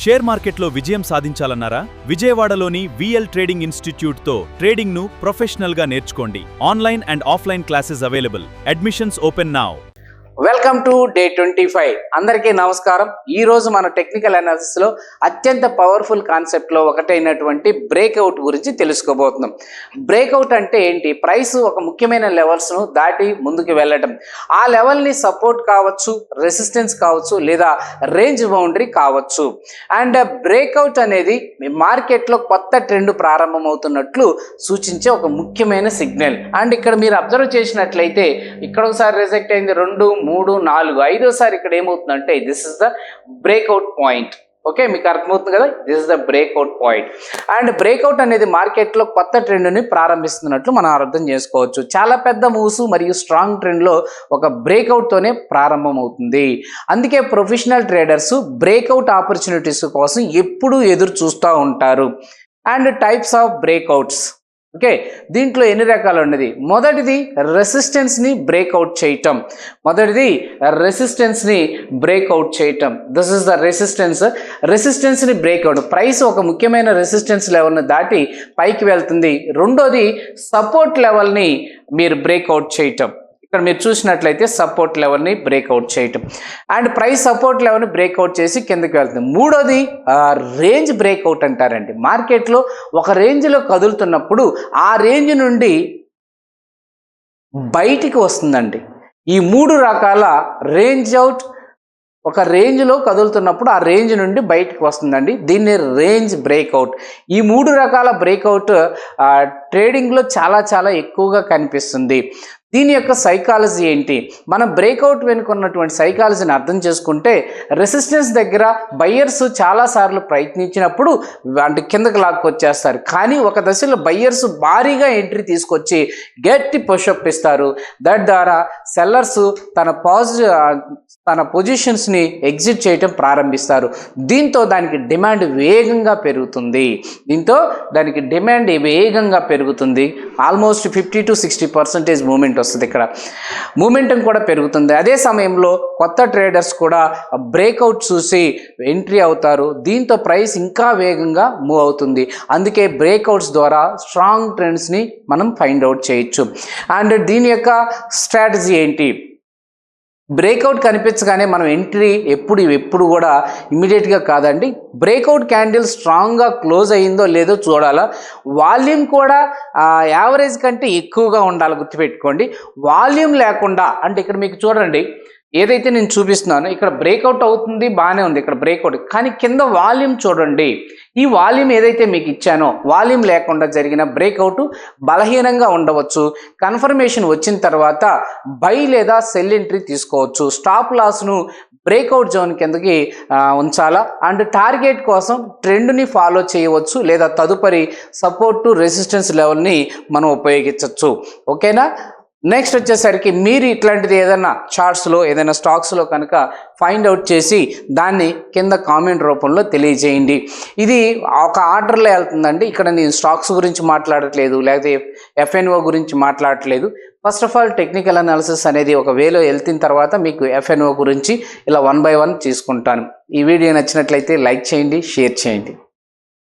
Share మార్కెట్లో విజయం సాధించాలన్నారా? విజయవాడలోని విఎల్ ట్రేడింగ్ ఇన్స్టిట్యూట్తో ట్రేడింగ్ను ప్రొఫెషనల్గా నేర్చుకోండి. Online and offline classes available. Admissions open now. Welcome to day 25. అందరికీ నమస్కారం. ఈ రోజు మన టెక్నికల్ అనాలిసిస్ లో అత్యంత పవర్ఫుల్ కాన్సెప్ట్ లో ఒకటైనటువంటి బ్రేక్అవుట్ గురించి తెలుసుకోబోతున్నాం. బ్రేక్అవుట్ అంటే ఏంటి? ప్రైస్ ఒక ముఖ్యమైన లెవెల్స్ ను దాటి ముందుకు వెళ్ళడం. ఆ లెవెల్ ని సపోర్ట్ కావచ్చు, రెసిస్టెన్స్ కావచ్చు, లేదా రేంజ్ బౌండరీ కావచ్చు. అండ్ బ్రేక్అవుట్ అనేది మార్కెట్ లో కొత్త ట్రెండ్ ప్రారంభమవుతున్నట్లు సూచించే ఒక ముఖ్యమైన సిగ్నల్. అండ్ ఇక్కడ మీరు అబ్జర్వ్ చేసినట్లయితే ఇక్కడ ఒకసారి రిజెక్ట్ అయింది, 2, 3, 4, 5సారి ఇక్కడ ఏమవుతుందంటే this is the breakout point. Okay, మీకు అర్థమవుతుంది కదా, this is the breakout point. And breakout అనేది మార్కెట్లో కొత్త ట్రెండ్ని ప్రారంభిస్తున్నట్లు మనం అర్థం చేసుకోవచ్చు. చాలా పెద్ద మూవ్స్ మరియు స్ట్రాంగ్ ట్రెండ్లో ఒక బ్రేక్అవుట్తోనే ప్రారంభమవుతుంది. అందుకే ప్రొఫెషనల్ ట్రేడర్స్ బ్రేక్అవుట్ ఆపర్చునిటీస్ కోసం ఎప్పుడూ ఎదురు చూస్తూ ఉంటారు. And types of breakouts. Okay, దీంట్లో ఎన్ని రకాలు ఉన్నది? మొదటిది రెసిస్టెన్స్ని బ్రేక్అవుట్ చేయటం. దిస్ ఇస్ ద రెసిస్టెన్స్ని బ్రేక్అవుట్. ప్రైస్ ఒక ముఖ్యమైన రెసిస్టెన్స్ లెవెల్ని దాటి పైకి వెళ్తుంది. రెండోది సపోర్ట్ లెవెల్ని మీరు బ్రేక్అవుట్ చేయటం. ఇక్కడ మీరు చూసినట్లయితే సపోర్ట్ లెవెల్ని బ్రేక్అవుట్ చేయటం. అండ్ ప్రైస్ సపోర్ట్ లెవెల్ని బ్రేక్అవుట్ చేసి కిందకి వెళ్తుంది. మూడోది రేంజ్ బ్రేక్అవుట్ అంటారండి. మార్కెట్లో ఒక రేంజ్లో కదులుతున్నప్పుడు ఆ రేంజ్ నుండి బయటికి వస్తుందండి. ఈ 3 రకాల రేంజ్ అవుట్, ఒక రేంజ్లో కదులుతున్నప్పుడు ఆ రేంజ్ నుండి బయటకు వస్తుందండి. దీన్ని రేంజ్ బ్రేక్అవుట్. ఈ 3 రకాల బ్రేక్అవుట్ ట్రేడింగ్లో చాలా ఎక్కువగా కనిపిస్తుంది. దీని యొక్క సైకాలజీ ఏంటి? మనం బ్రేక్అవుట్ వెనుకున్నటువంటి సైకాలజీని అర్థం చేసుకుంటే, రెసిస్టెన్స్ దగ్గర బయ్యర్స్ చాలాసార్లు ప్రయత్నించినప్పుడు అంటే కిందకి లాక్కొచ్చేస్తారు. కానీ ఒక దశలో బయ్యర్స్ భారీగా ఎంట్రీ తీసుకొచ్చి గట్టి పుషప్ ఇస్తారు. దట్ ద్వారా సెల్లర్స్ తన పొజిషన్స్ని ఎగ్జిట్ చేయటం ప్రారంభిస్తారు. దీంతో దానికి డిమాండ్ వేగంగా పెరుగుతుంది. ఆల్మోస్ట్ 50 to 60% మూమెంట్ వస్తుంది. ఇక్కడ మూమెంటం కూడా పెరుగుతుంది. అదే సమయంలో కొత్త ట్రేడర్స్ కూడా బ్రేక్అవుట్ చూసి ఎంట్రీ అవుతారు. దీంతో ప్రైస్ ఇంకా వేగంగా మూవ్ అవుతుంది. అందుకే బ్రేక్అవుట్స్ ద్వారా స్ట్రాంగ్ ట్రెండ్స్ని మనం ఫైండ్ అవుట్ చేయొచ్చు. అండ్ దీని యొక్క స్ట్రాటజీ ఏంటి? బ్రేక్అవుట్ కనిపించగానే మనం ఎంట్రీ ఎప్పుడు కూడా ఇమీడియట్గా కాదండి. బ్రేక్అవుట్ క్యాండిల్ స్ట్రాంగ్గా క్లోజ్ అయ్యిందో లేదో చూడాలా. వాల్యూమ్ కూడా యావరేజ్ కంటే ఎక్కువగా ఉండాలి, గుర్తుపెట్టుకోండి. వాల్యూమ్ లేకుండా అంటే ఇక్కడ మీకు చూడండి, ఏదైతే నేను చూపిస్తున్నానో ఇక్కడ బ్రేక్అవుట్ అవుతుంది, బాగానే ఉంది ఇక్కడ బ్రేక్అవుట్. కానీ కింద వాల్యూమ్ చూడండి. ఈ వాల్యూమ్ ఏదైతే మీకు ఇచ్చానో వాల్యూమ్ లేకుండా జరిగిన బ్రేక్అవుట్ బలహీనంగా ఉండవచ్చు. కన్ఫర్మేషన్ వచ్చిన తర్వాత బై లేదా సెల్ ఎంట్రీ తీసుకోవచ్చు. స్టాప్ లాస్ను బ్రేక్అవుట్ జోన్ కిందకి ఉంచాలా. అండ్ టార్గెట్ కోసం ట్రెండ్ని ఫాలో చేయవచ్చు, లేదా తదుపరి సపోర్ట్ టు రెసిస్టెన్స్ లెవెల్ని మనం ఉపయోగించవచ్చు. ఓకేనా? నెక్స్ట్ వచ్చేసరికి మీరు ఇట్లాంటిది ఏదైనా చార్ట్స్లో, ఏదైనా స్టాక్స్లో కనుక ఫైండ్ అవుట్ చేసి దాన్ని కింద కామెంట్ రూపంలో తెలియజేయండి. ఇది ఒక ఆర్డర్లో వెళ్తుందండి. ఇక్కడ నేను స్టాక్స్ గురించి మాట్లాడట్లేదు, లేకపోతే ఎఫ్ఎన్ఓ గురించి మాట్లాడట్లేదు. First of all technical analysis అనేది ఒక వేలో వెళ్తిన తర్వాత మీకు ఎఫ్ఎన్ఓ గురించి ఇలా 1 by 1 తీసుకుంటాను. ఈ వీడియో నచ్చినట్లయితే లైక్ చేయండి, షేర్ చేయండి.